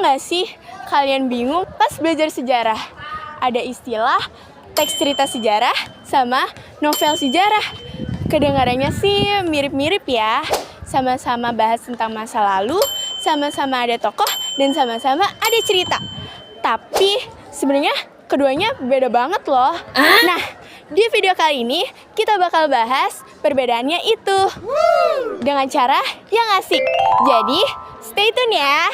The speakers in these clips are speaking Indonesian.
nggak sih kalian bingung pas belajar sejarah? Ada istilah teks cerita sejarah sama novel sejarah. Kedengarannya sih mirip-mirip ya. Sama-sama bahas tentang masa lalu, sama-sama ada tokoh, dan sama-sama ada cerita. Tapi sebenarnya keduanya beda banget loh. Nah, di video kali ini kita bakal bahas perbedaannya itu dengan cara yang asik. Jadi, stay tune ya.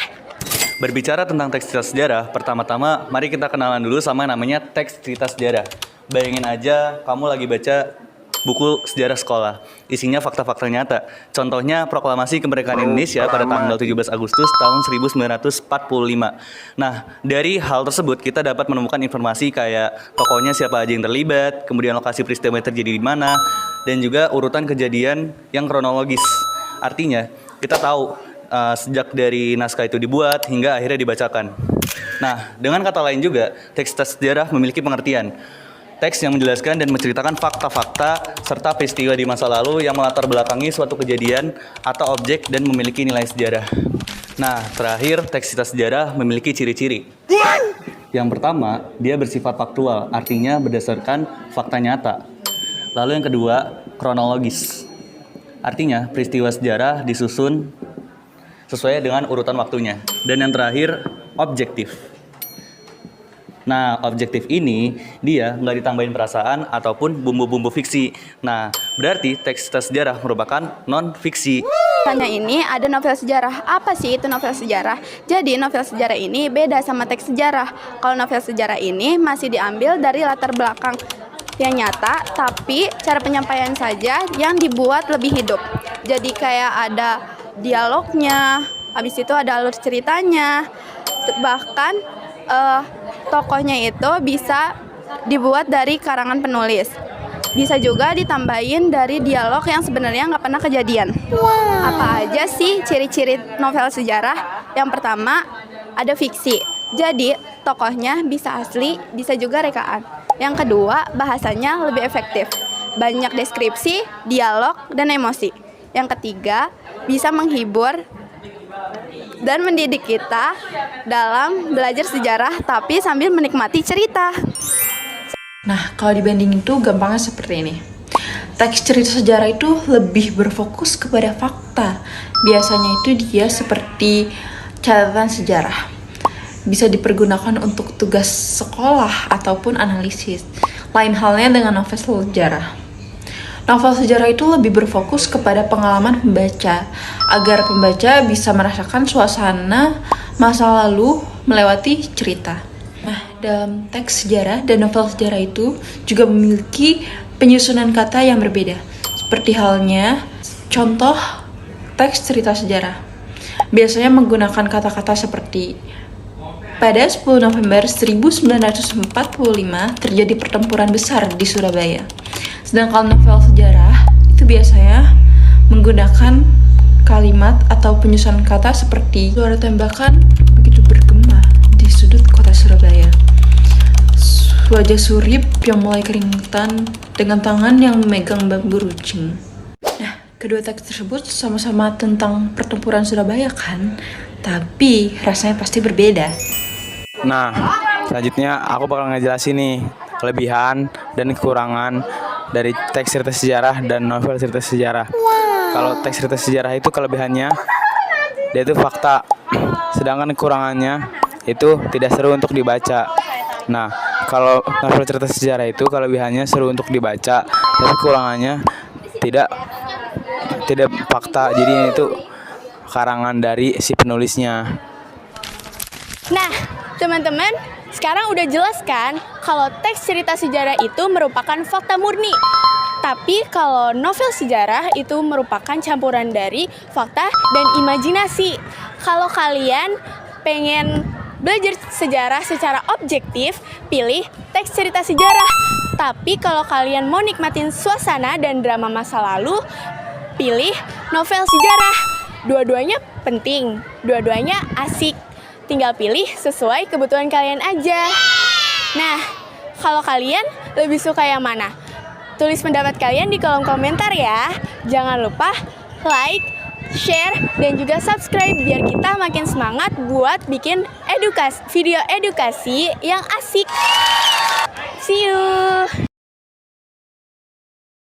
Berbicara tentang teks cerita sejarah, pertama-tama mari kita kenalan dulu sama namanya teks cerita sejarah. Bayangin aja kamu lagi baca buku sejarah sekolah. Isinya fakta-fakta nyata. Contohnya proklamasi kemerdekaan Indonesia pada tanggal 17 Agustus tahun 1945. Nah, dari hal tersebut kita dapat menemukan informasi kayak tokohnya siapa aja yang terlibat, kemudian lokasi peristiwa terjadi di mana, dan juga urutan kejadian yang kronologis. Artinya, kita tahu sejak dari naskah itu dibuat hingga akhirnya dibacakan. Nah, dengan kata lain juga, teks sejarah memiliki pengertian. Teks yang menjelaskan dan menceritakan fakta-fakta serta peristiwa di masa lalu yang melatar belakangi suatu kejadian atau objek dan memiliki nilai sejarah. Nah, terakhir, teks cerita sejarah memiliki ciri-ciri. Yang pertama, dia bersifat faktual, artinya berdasarkan fakta nyata. Lalu yang kedua, kronologis. Artinya, peristiwa sejarah disusun sesuai dengan urutan waktunya. Dan yang terakhir, objektif. Nah, objektif ini dia nggak ditambahin perasaan ataupun bumbu-bumbu fiksi. Nah, berarti teks sejarah merupakan non-fiksi. Tanya ini ada novel sejarah. Apa sih itu novel sejarah? Jadi novel sejarah ini beda sama teks sejarah. Kalau novel sejarah ini masih diambil dari latar belakang yang nyata, tapi cara penyampaian saja yang dibuat lebih hidup. Jadi kayak ada dialognya, habis itu ada alur ceritanya, bahkan tokohnya itu bisa dibuat dari karangan penulis. Bisa juga ditambahin dari dialog yang sebenarnya nggak pernah kejadian. Apa aja sih ciri-ciri novel sejarah? Yang pertama, ada fiksi. Jadi, tokohnya bisa asli, bisa juga rekaan. Yang kedua, bahasanya lebih efektif. Banyak deskripsi, dialog, dan emosi. Yang ketiga, bisa menghibur dan mendidik kita dalam belajar sejarah tapi sambil menikmati cerita. Nah, kalau dibandingin tuh gampangnya seperti ini. Teks cerita sejarah itu lebih berfokus kepada fakta. Biasanya itu dia seperti catatan sejarah. Bisa dipergunakan untuk tugas sekolah ataupun analisis. Lain halnya dengan novel sejarah. Novel sejarah itu lebih berfokus kepada pengalaman pembaca, agar pembaca bisa merasakan suasana masa lalu melewati cerita. Nah, dalam teks sejarah dan novel sejarah itu juga memiliki penyusunan kata yang berbeda. Seperti halnya contoh teks cerita sejarah. Biasanya menggunakan kata-kata seperti pada 10 November 1945 terjadi pertempuran besar di Surabaya. Sedangkan novel sejarah itu biasanya menggunakan kalimat atau penyusunan kata seperti suara tembakan begitu bergema di sudut kota Surabaya. Wajah Surip yang mulai keringetan dengan tangan yang memegang bambu runcing. Nah, kedua teks tersebut sama-sama tentang pertempuran Surabaya kan? Tapi rasanya pasti berbeda. Nah, selanjutnya aku bakal ngejelasin nih kelebihan dan kekurangan dari teks cerita sejarah dan novel cerita sejarah. Kalau teks cerita sejarah itu kelebihannya dia itu fakta, sedangkan kekurangannya itu tidak seru untuk dibaca. Nah, kalau novel cerita sejarah itu kelebihannya seru untuk dibaca, tapi kekurangannya tidak fakta. Jadi itu karangan dari si penulisnya. Nah, teman-teman, sekarang udah jelas kan kalau teks cerita sejarah itu merupakan fakta murni. Tapi kalau novel sejarah itu merupakan campuran dari fakta dan imajinasi. Kalau kalian pengen belajar sejarah secara objektif, pilih teks cerita sejarah. Tapi kalau kalian mau nikmatin suasana dan drama masa lalu, pilih novel sejarah. Dua-duanya penting, dua-duanya asik. Tinggal pilih sesuai kebutuhan kalian aja. Nah, kalau kalian lebih suka yang mana? Tulis pendapat kalian di kolom komentar ya. Jangan lupa like, share, dan juga subscribe biar kita makin semangat buat bikin video edukasi yang asik. See you!